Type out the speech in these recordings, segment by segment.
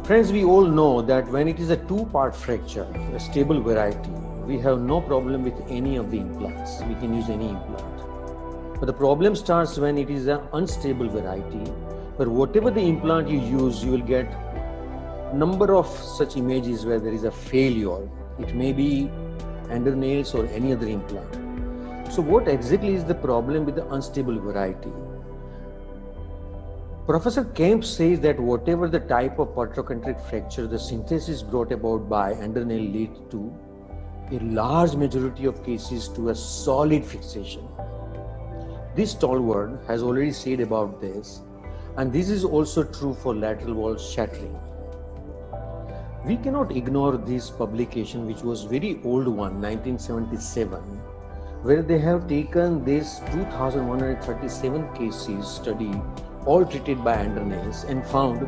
Friends, we all know that when it is a two-part fracture, a stable variety, we have no problem with any of the implants. We can use any implant. But the problem starts when it is an unstable variety, where whatever the implant you use, you will get number of such images where there is a failure. It may be under nails or any other implant. So what exactly is the problem with the unstable variety? Professor Kemp says that whatever the type of protochondric fracture the synthesis brought about by undernail lead to, a large majority of cases to a solid fixation. This stalwart has already said about this, and this is also true for lateral wall shattering. We cannot ignore this publication, which was very old one, 1977, where they have taken this 2,137 cases study, all treated by undernails, and found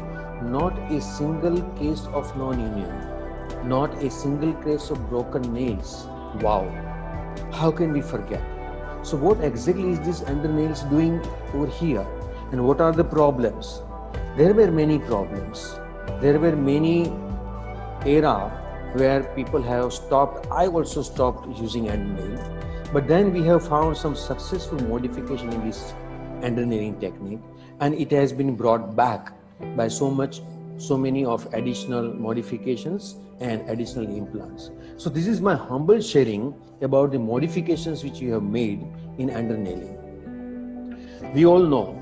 not a single case of non-union, not a single case of broken nails. Wow, how can we forget? So what exactly is this undernails doing over here, and what are the problems? There were many problems. There were many era where people have stopped. I also stopped using undernail, but then we have found some successful modification in this undernailing technique, and it has been brought back by so many of additional modifications and additional implants. So this is my humble sharing about the modifications which we have made in undernailing. We all know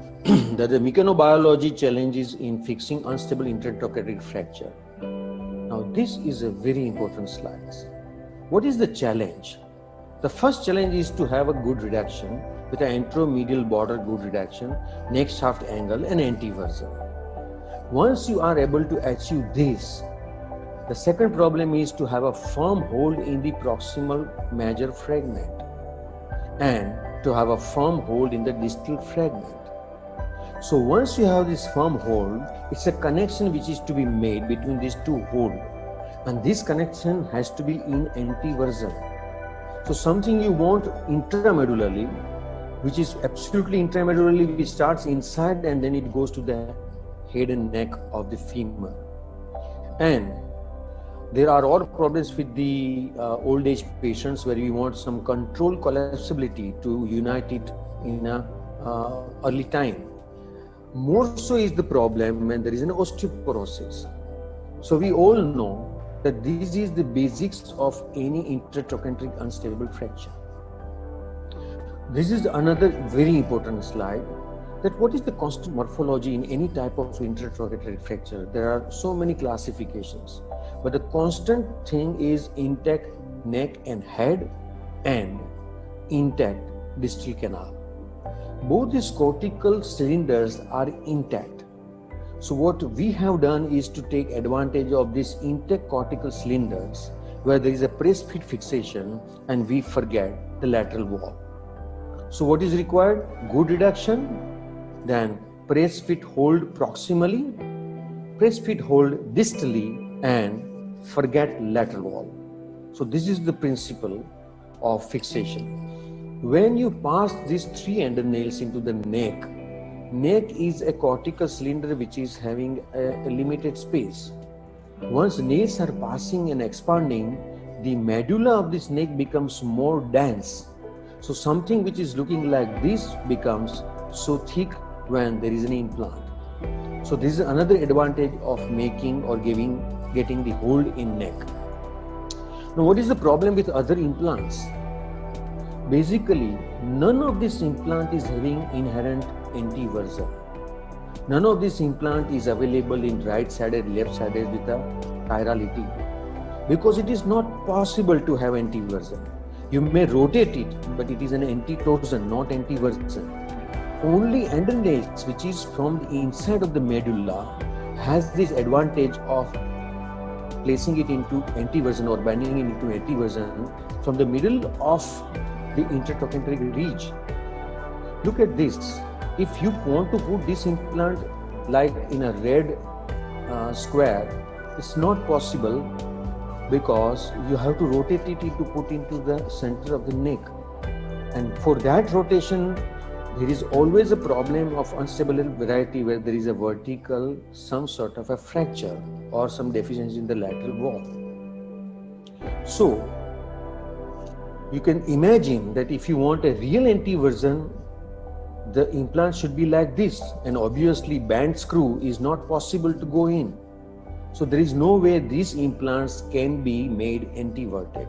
that the mechanobiology challenges in fixing unstable intertrochanteric fracture. Now this is a very important slide. What is the challenge? The first challenge is to have a good reduction with an anteromedial border good reduction, neck shaft angle and anteversion. Once you are able to achieve this, the second problem is to have a firm hold in the proximal major fragment and to have a firm hold in the distal fragment. So once you have this firm hold, it's a connection which is to be made between these two holds, and this connection has to be in anteversion. So something you want intramedullary, which is absolutely intramedullary, which starts inside and then it goes to the head and neck of the femur. And there are all problems with the old age patients where we want some control collapsibility to unite it in a early time. More so is the problem when there is an osteoporosis. So we all know that this is the basics of any intertrochanteric unstable fracture. This is another very important slide, that what is the constant morphology in any type of intertrochanteric fracture. There are so many classifications, but the constant thing is intact neck and head and intact distal canal. Both these cortical cylinders are intact. So what we have done is to take advantage of these intact cortical cylinders where there is a press fit fixation and we forget the lateral wall. So what is required? Good reduction, then press fit hold proximally, press fit hold distally, and forget lateral wall. So this is the principle of fixation. When you pass these three undernails into the neck is a cortical cylinder which is having a limited space. Once nails are passing and expanding, the medulla of this neck becomes more dense. So something which is looking like this becomes so thick when there is an implant. So this is another advantage of making or getting the hold in neck. Now what is the problem with other implants? Basically, none of this implant is having inherent anteversion. None of this implant is available in right-sided, left-sided with a chirality because it is not possible to have anteversion. You may rotate it, but it is an antetorsion, not anteversion. Only undernails, which is from the inside of the medulla, has this advantage of placing it into anteversion or bending it into anteversion from the middle of the intertrochanteric ridge. Look at this. If you want to put this implant like in a red square, it's not possible because you have to rotate it to put into the center of the neck. And for that rotation, there is always a problem of unstable variety where there is a vertical, some sort of a fracture or some deficiency in the lateral wall. So, you can imagine that if you want a real NT version, the implant should be like this, and obviously band screw is not possible to go in. So there is no way these implants can be made anti-vertec.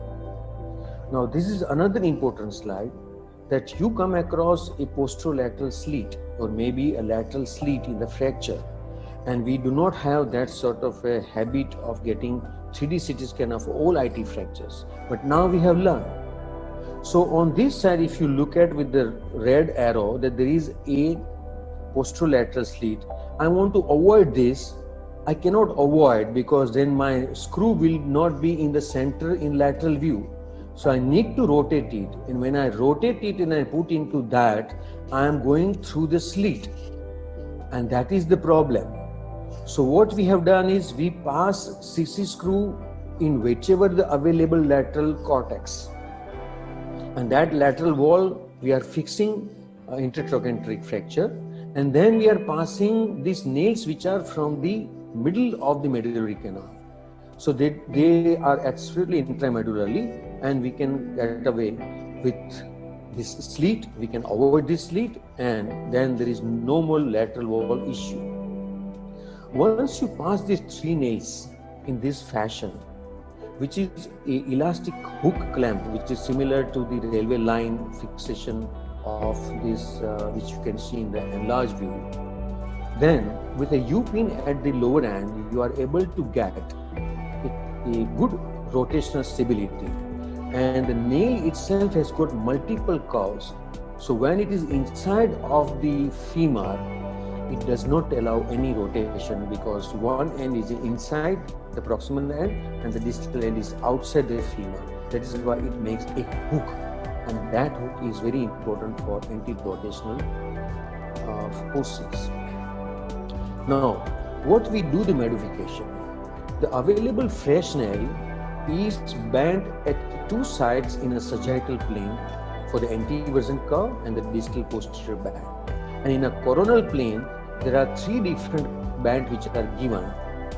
Now this is another important slide, that you come across a posterolateral slit or maybe a lateral slit in the fracture, and we do not have that sort of a habit of getting 3D CT scan of all IT fractures, but now we have learned. So on this side, if you look at with the red arrow that there is a posterolateral slit, I want to avoid this. I cannot avoid because then my screw will not be in the center in lateral view. So I need to rotate it, and when I rotate it and I put into that, I am going through the slit, and that is the problem. So what we have done is we pass CC screw in whichever the available lateral cortex, and that lateral wall we are fixing intertrochanteric fracture, and then we are passing these nails which are from the middle of the medullary canal. So they are absolutely intramedullary, and we can get away with this slit, we can avoid this slit, and then there is no more lateral wall issue. Once you pass these 3 nails in this fashion, which is a elastic hook clamp, which is similar to the railway line fixation of this, which you can see in the enlarged view, then with a U-pin at the lower end, you are able to get a good rotational stability, and the nail itself has got multiple curves. So when it is inside of the femur, it does not allow any rotation because one end is inside the proximal end and the distal end is outside the femur. That is why it makes a hook, and that hook is very important for anti-rotational forces. Now, what we do the modification? The available fresh nail is bent at 2 sides in a sagittal plane for the anteversion curve and the distal posterior band. And in a coronal plane, there are 3 different bands which are given.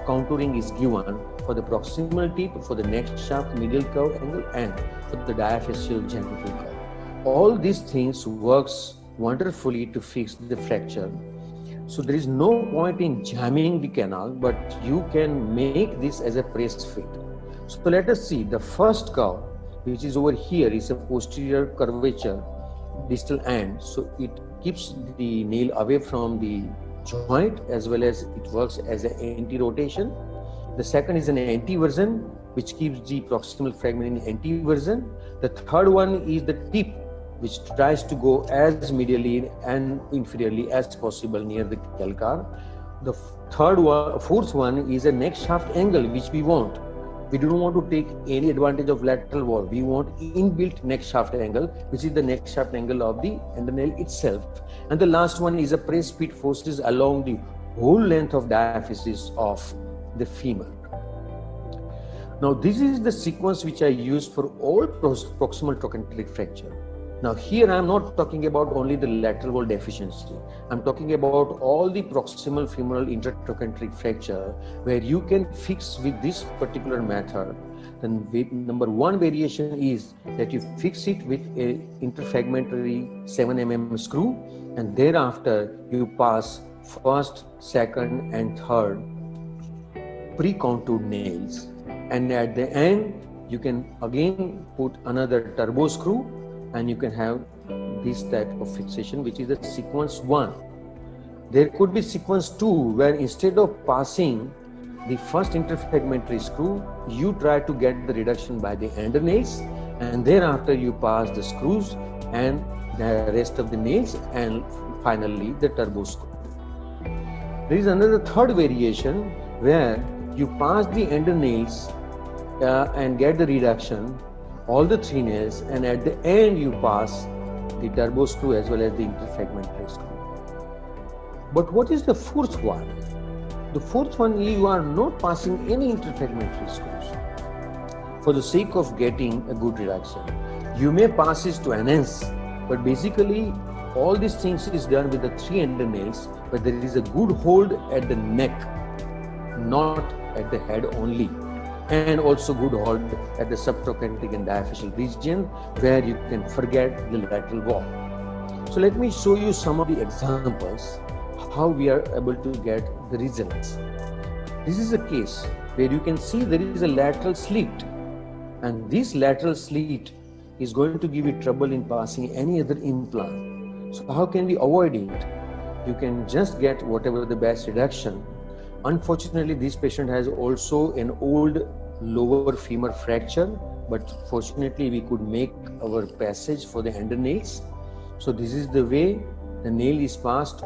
Contouring is given for the proximal tip, for the next shaft medial curve angle, and for the diaphyseal genital curve. All these things works wonderfully to fix the fracture. So there is no point in jamming the canal, but you can make this as a press fit. So let us see the first curve, which is over here, is a posterior curvature distal end. So it keeps the nail away from the joint, as well as it works as an anti-rotation. The second is an anteversion, which keeps the proximal fragment in anteversion. The third one is the tip, which tries to go as medially and inferiorly as possible near the calcar. The fourth one is a neck shaft angle, which we want. We don't want to take any advantage of lateral wall. We want inbuilt neck shaft angle, which is the neck shaft angle of the endonail itself. And the last one is a press fit forces along the whole length of diaphysis of the femur. Now, this is the sequence which I use for all proximal trochanteric fracture. Now here I am not talking about only the lateral wall deficiency. I am talking about all the proximal femoral intertrochanteric fracture where you can fix with this particular method. Then number 1 variation is that you fix it with a interfragmentary 7 mm screw, and thereafter you pass first, second and third pre-contoured nails, and at the end you can again put another turbo screw, and you can have this type of fixation, which is the sequence 1. There could be sequence 2, where instead of passing the first interfragmentary screw, you try to get the reduction by the ender nails, and thereafter you pass the screws and the rest of the nails, and finally the turbo screw. There is another third variation where you pass the ender nails and get the reduction, all the 3 nails, and at the end you pass the turbo screw as well as the interfragmentary screw. But what is the fourth one? The fourth one, you are not passing any interfragmentary screws for the sake of getting a good reduction. You may pass it to enhance, but basically all these things is done with the 3 undernails, but there is a good hold at the neck, not at the head only, and also good hold at the subtrochanteric and diaphyseal region where you can forget the lateral wall. So let me show you some of the examples how we are able to get the results. This is a case where you can see there is a lateral slit, and this lateral slit is going to give you trouble in passing any other implant. So how can we avoid it? You can just get whatever the best reduction. Unfortunately, this patient has also an old lower femur fracture, but fortunately we could make our passage for the undernails. So this is the way the nail is passed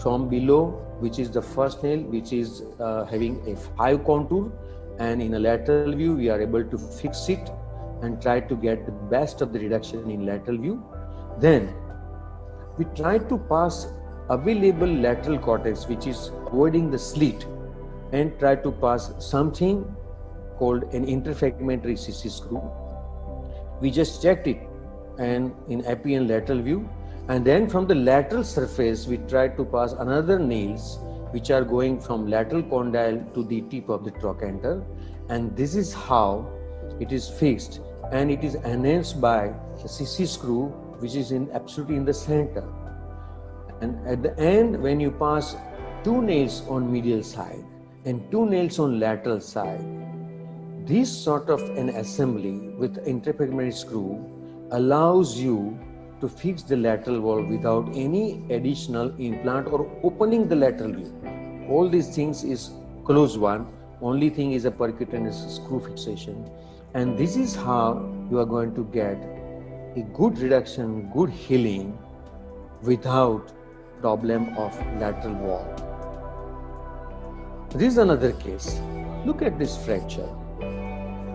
from below, which is the first nail, which is having a 5 contour, and in a lateral view we are able to fix it and try to get the best of the reduction in lateral view. Then we try to pass available lateral cortex, which is avoiding the slit, and try to pass something called an interfragmentary CC screw. We just checked it and in epi and lateral view, and then from the lateral surface we try to pass another nails which are going from lateral condyle to the tip of the trochanter, and this is how it is fixed, and it is enhanced by the CC screw which is absolutely in the center. And at the end, when you pass 2 nails on medial side and 2 nails on lateral side, this sort of an assembly with interfragmentary screw allows you to fix the lateral wall without any additional implant or opening the lateral view. All these things is close one. Only thing is a percutaneous screw fixation. And this is how you are going to get a good reduction, good healing without problem of lateral wall. This is another case. Look at this fracture.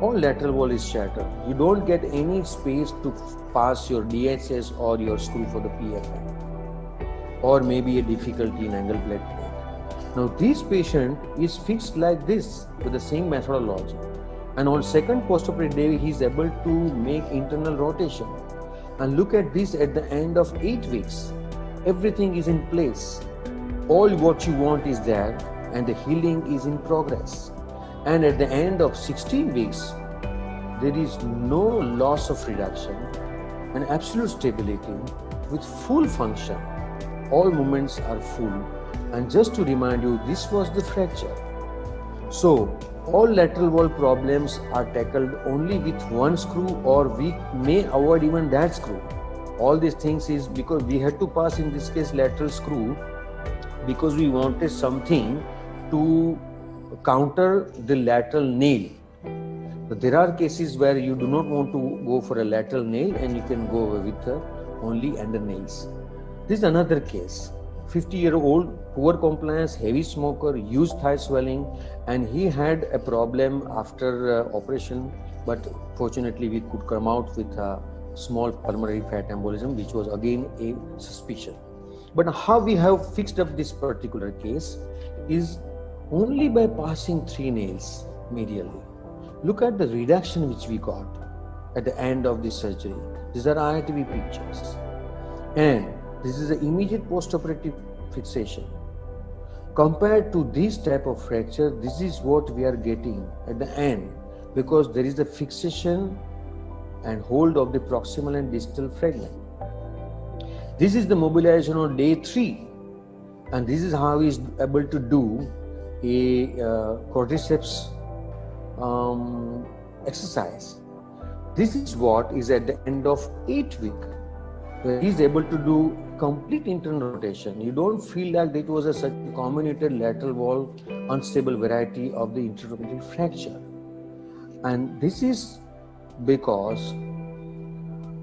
All lateral wall is shattered. You don't get any space to pass your DHS or your screw for the PFM, or maybe a difficulty in angle plate. Now this patient is fixed like this with the same methodology, and on second postoperative day he is able to make internal rotation. And look at this at the end of 8 weeks. Everything is in place. All what you want is there, and the healing is in progress. And at the end of 16 weeks, there is no loss of reduction and absolute stability with full function. All movements are full. And just to remind you, this was the fracture. So all lateral wall problems are tackled only with 1 screw, or we may avoid even that screw. All these things is because we had to pass, in this case, lateral screw, because we wanted something to counter the lateral nail. But there are cases where you do not want to go for a lateral nail and you can go with only under nails. This is another case. 50-year-old, poor compliance, heavy smoker, huge thigh swelling, and he had a problem after operation, but fortunately we could come out with a small pulmonary fat embolism, which was again a suspicion. But how we have fixed up this particular case is only by passing 3 nails medially. Look at the reduction which we got at the end of the surgery. These are IRTV pictures. And this is the immediate postoperative fixation. Compared to this type of fracture, this is what we are getting at the end, because there is a fixation and hold of the proximal and distal fragment. This is the mobilization on day 3, and this is how he is able to do a quadriceps exercise. This is what is at the end of 8 weeks, where he is able to do complete internal rotation. You don't feel like it was such a comminuted lateral wall unstable variety of the intertrochanteric fracture. And this is because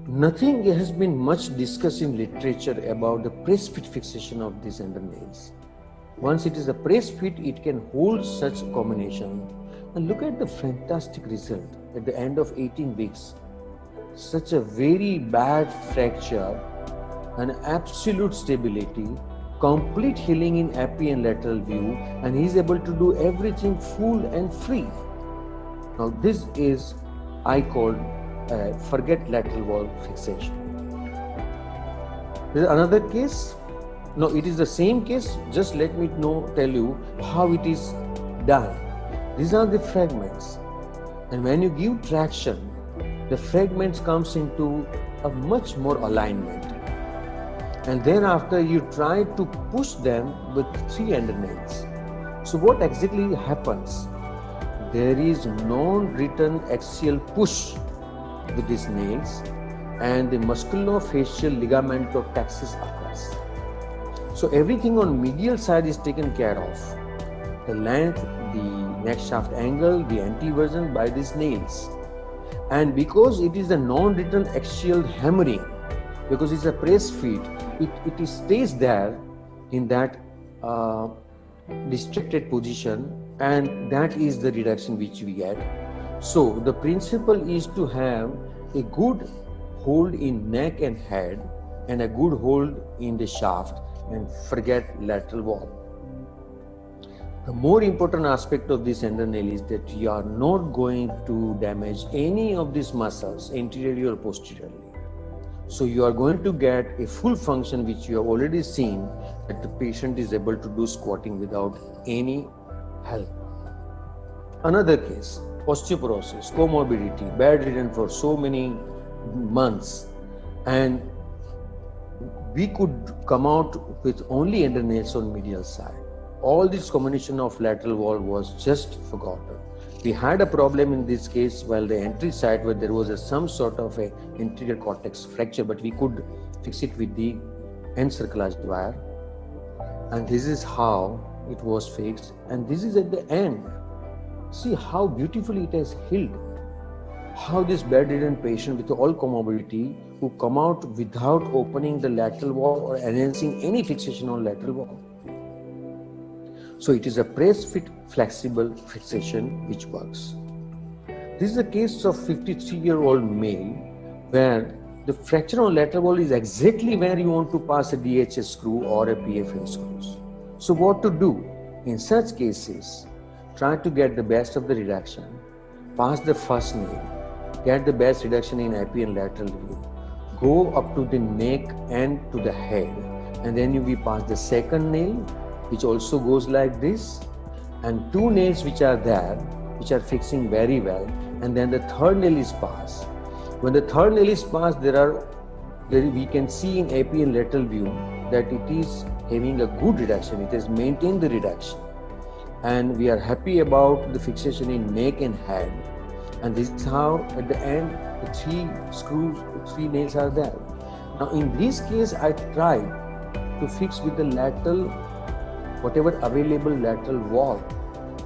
nothing has been much discussed in literature about the press fit fixation of these undernails. Once it is a press fit, it can hold such combination. And look at the fantastic result at the end of 18 weeks. Such a very bad fracture and absolute stability, complete healing in epi and lateral view, and he is able to do everything full and free. Now this is, I call, forget lateral wall fixation. There is another case. No, it is the same case. Just let me tell you how it is done. These are the fragments, and when you give traction, the fragments comes into a much more alignment, and then after you try to push them with 3 undernails. So what exactly happens? There is non-return axial push with these nails, and the musculofacial ligamentotaxis occurs. So everything on medial side is taken care of. The length, the neck shaft angle, the anteversion by these nails. And because it is a non-return axial hammering, because it's a press feed, it stays there in that distracted position, and that is the reduction which we get. So the principle is to have a good hold in neck and head and a good hold in the shaft, and forget lateral wall. The more important aspect of this undernail is that you are not going to damage any of these muscles anteriorly or posteriorly. So you are going to get a full function which you have already seen, that the patient is able to do squatting without any help. Another case, osteoporosis, comorbidity, bedridden for so many months, and we could come out with only undernails on medial side. All this combination of lateral wall was just forgotten. We had a problem in this case while the entry side where there was some sort of a anterior cortex fracture, but we could fix it with the encirclaged wire. And this is how it was fixed. And this is at the end. See how beautifully it has healed. How this bedridden patient with all comorbidity who come out without opening the lateral wall or enhancing any fixation on lateral wall. So it is a press fit flexible fixation which works. This is a case of 53-year-old male where the fracture on lateral wall is exactly where you want to pass a DHS screw or a PFN screws. So what to do? In such cases, try to get the best of the reduction, pass the first nail, get the best reduction in AP and lateral view, go up to the neck and to the head, and then we pass the second nail, which also goes like this, and 2 nails which are there, which are fixing very well, and then the third nail is passed. When the third nail is passed, we can see in AP and lateral view that it is having a good reduction. It has maintained the reduction, and we are happy about the fixation in neck and head. And this is how at the end the 3 nails are there. Now in this case I tried to fix with the lateral, whatever available lateral wall.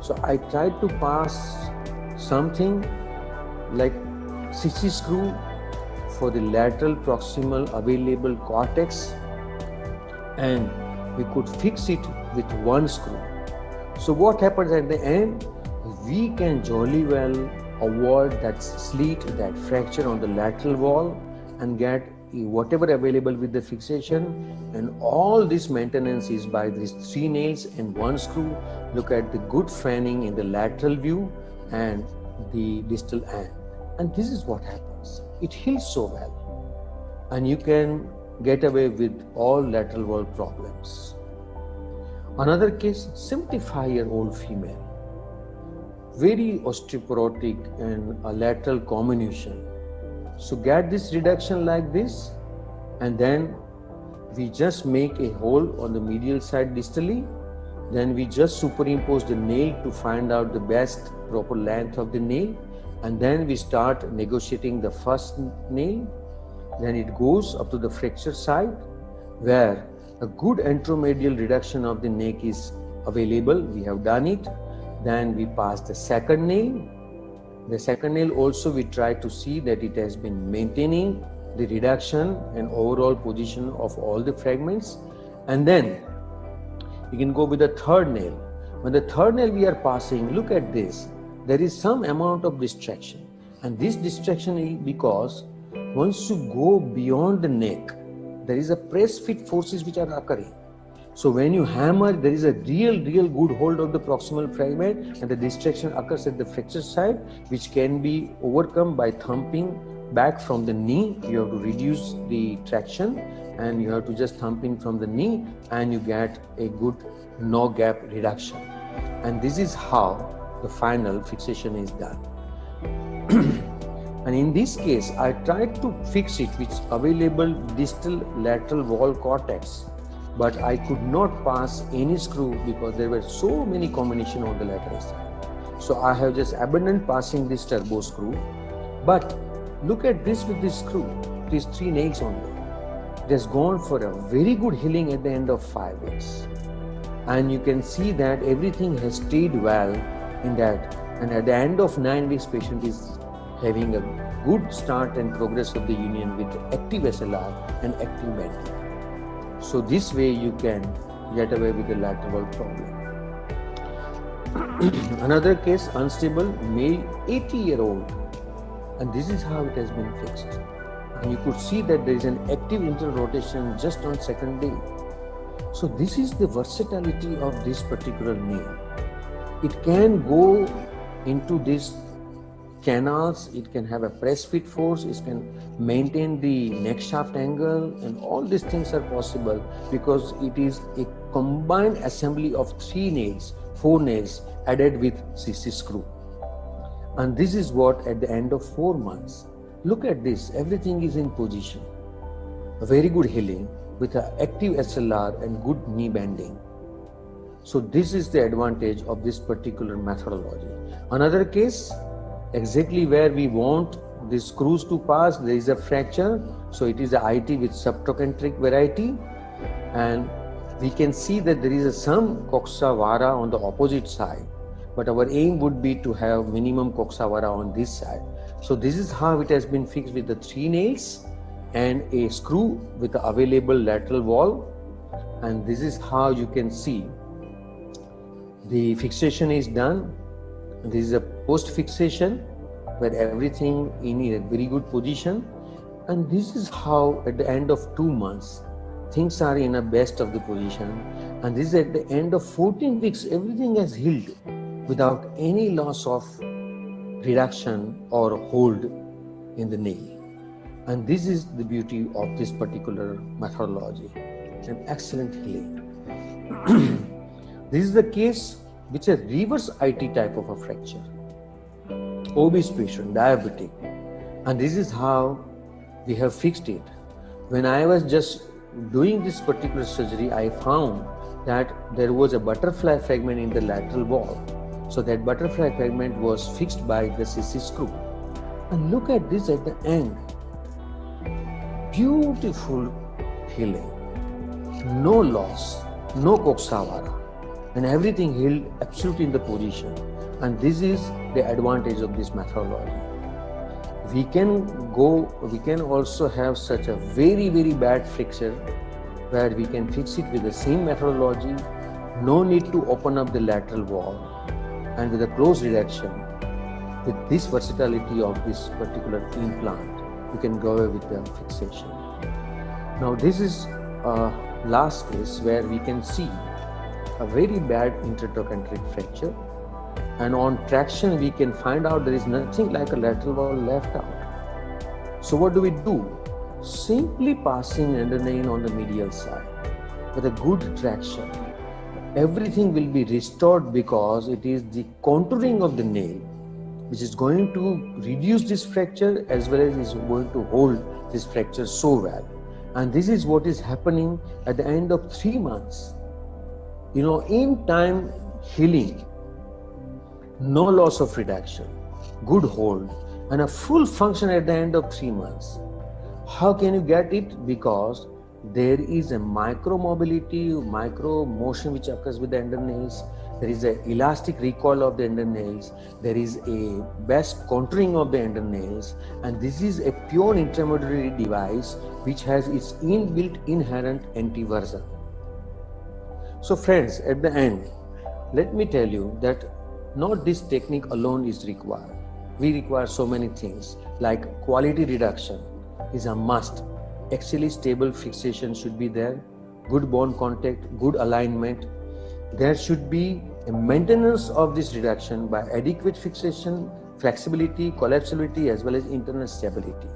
So I tried to pass something like CC screw for the lateral proximal available cortex, and we could fix it with 1 screw. So what happens at the end? We can jolly well avoid that slit, that fracture on the lateral wall, and get whatever available with the fixation. And all this maintenance is by these 3 nails and 1 screw. Look at the good fanning in the lateral view and the distal end. And this is what happens. It heals so well, and you can get away with all lateral wall problems. Another case, 75-year-old female, very osteoporotic and a lateral comminution. So get this reduction like this, and then we just make a hole on the medial side distally. Then we just superimpose the nail to find out the best proper length of the nail, and then we start negotiating the first nail. Then it goes up to the fracture side where a good anteromedial reduction of the neck is available. We have done it. Then we pass the second nail. The second nail also we try to see that it has been maintaining the reduction and overall position of all the fragments. And then we can go with the third nail. When the third nail we are passing, look at this. There is some amount of distraction. And this distraction is because once you go beyond the neck, there is a press fit forces which are occurring. So when you hammer, there is a real good hold of the proximal fragment, and the distraction occurs at the fracture side, which can be overcome by thumping back from the knee. You have to reduce the traction, and you have to just thump in from the knee and you get a good no gap reduction. And this is how the final fixation is done. And in this case, I tried to fix it with available distal lateral wall cortex, but I could not pass any screw because there were so many combinations on the lateral side. So I have just abandoned passing this turbo screw. But look at this with this screw, these 3 nails on there. It has gone for a very good healing at the end of 5 weeks. And you can see that everything has stayed well in that. And at the end of 9 weeks, patient is having a good start and progress of the union with active SLR and active bending. So this way you can get away with the lateral problem. Another case, unstable male 80-year-old, and this is how it has been fixed. And you could see that there is an active internal rotation just on second day. So this is the versatility of this particular nail. It can go into these canals, it can have a press fit force, it can maintain the neck shaft angle, and all these things are possible because it is a combined assembly of 3 nails, 4 nails added with CC screw. And this is what at the end of 4 months. Look at this, everything is in position. A very good healing with an active SLR and good knee bending. So this is the advantage of this particular methodology. Another case, exactly where we want the screws to pass, there is a fracture. So it is a IT with subtrochanteric variety. And we can see that there is some coxa vara on the opposite side. But our aim would be to have minimum coxa vara on this side. So this is how it has been fixed with the 3 nails and a screw with the available lateral wall. And this is how you can see the fixation is done. This is a post fixation where everything in a very good position. And this is how at the end of 2 months, things are in a best of the position. And this is at the end of 14 weeks, everything has healed without any loss of reduction or hold in the nail. And this is the beauty of this particular methodology, an excellent healing. This is the case which is a reverse IT type of a fracture. Obese patient, diabetic. And this is how we have fixed it. When I was just doing this particular surgery, I found that there was a butterfly fragment in the lateral wall. So that butterfly fragment was fixed by the CC screw. And look at this at the end. Beautiful healing. No loss, no coxa vara. And everything healed absolutely in the position. And this is the advantage of this methodology. We can also have such a very, very bad fracture where we can fix it with the same methodology. No need to open up the lateral wall. And with a close reduction, with this versatility of this particular implant, you can go away with the fixation. Now this is a last case where we can see a very bad intertrochanteric fracture, and on traction we can find out there is nothing like a lateral wall left out. So what do we do? Simply passing undernail on the medial side with a good traction. Everything will be restored because it is the contouring of the nail which is going to reduce this fracture as well as is going to hold this fracture so well. And this is what is happening at the end of 3 months. In time healing, no loss of reduction, good hold, and a full function at the end of 3 months. How can you get it? Because there is a micro mobility, micro motion which occurs with the undernails. There is an elastic recoil of the undernails. There is a best contouring of the undernails. And this is a pure intramedullary device which has its inbuilt inherent anti-version. So friends, at the end, let me tell you that not this technique alone is required. We require so many things like quality reduction is a must. Axially stable fixation should be there, good bone contact, good alignment. There should be a maintenance of this reduction by adequate fixation, flexibility, collapsibility, as well as internal stability.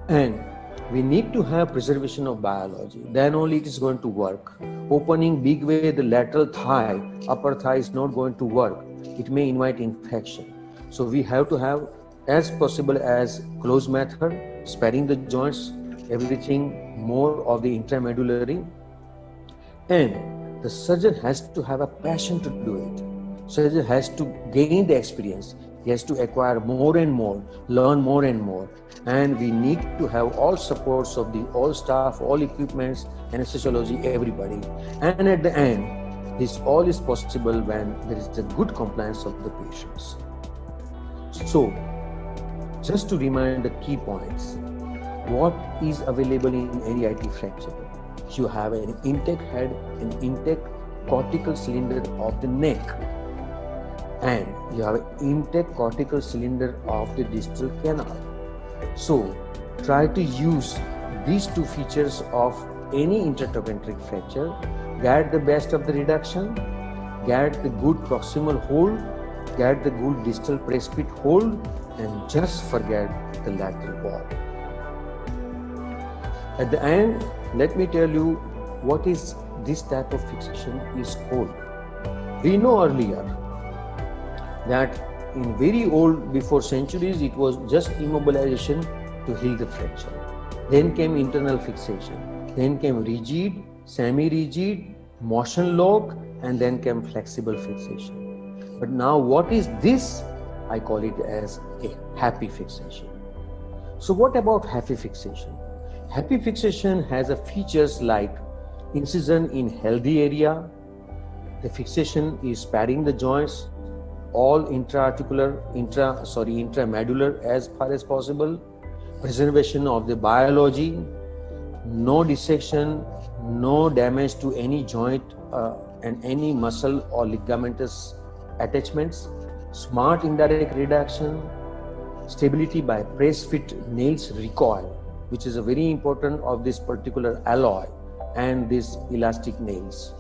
And We need to have preservation of biology. Then only it is going to work. Opening big way the lateral thigh, upper thigh is not going to work. It may invite infection. So we have to have as possible as closed method, sparing the joints, everything more of the intramedullary. And the surgeon has to have a passion to do it. Surgeon has to gain the experience. He has to acquire more and more, learn more and more. And we need to have all supports of the all staff, all equipments, anesthesiology, everybody. And at the end, this all is possible when there is a good compliance of the patients. So, just to remind the key points, what is available in NEIT fracture? You have an intact head, an intact cortical cylinder of the neck, and you have an intact cortical cylinder of the distal canal. So try to use these two features of any intertrochanteric fracture, get the best of the reduction, get the good proximal hold, get the good distal press-fit hold, and just forget the lateral wall. At the end, let me tell you what is this type of fixation is called. We know earlier that in very old, before centuries, it was just immobilization to heal the fracture. Then came internal fixation. Then came rigid, semi-rigid, motion lock, and then came flexible fixation. But now what is this? I call it as a happy fixation. So what about happy fixation? Happy fixation has a features like incision in healthy area. The fixation is sparing the joints, all intramedular as far as possible, preservation of the biology, no dissection, no damage to any joint and any muscle or ligamentous attachments, smart indirect reduction, stability by press fit nails recoil, which is a very important of this particular alloy and these elastic nails.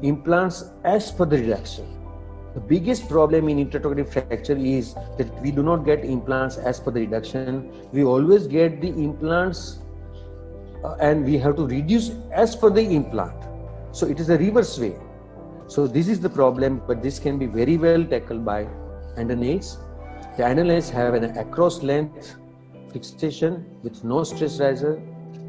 Implants as per the reduction. The biggest problem in intertrochanteric fracture is that we do not get implants as per the reduction. We always get the implants and we have to reduce as per the implant. So it is a reverse way. So this is the problem, but this can be very well tackled by undernails. The undernails have an across length fixation with no stress riser,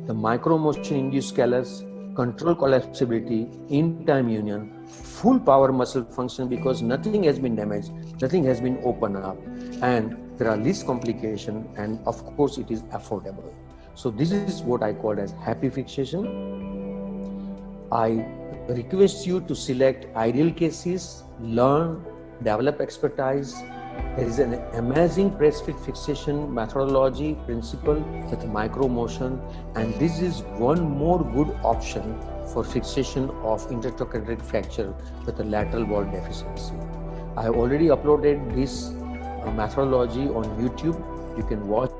the micro motion induced callus, control collapsibility, in time union, full power muscle function because nothing has been damaged, nothing has been opened up, and there are least complication, and of course it is affordable. So this is what I call as happy fixation. I request you to select ideal cases, learn, develop expertise. There is an amazing press fit fixation methodology principle with micro motion, and this is one more good option for fixation of intertrochanteric fracture with a lateral wall deficiency. I have already uploaded this methodology on YouTube. You can watch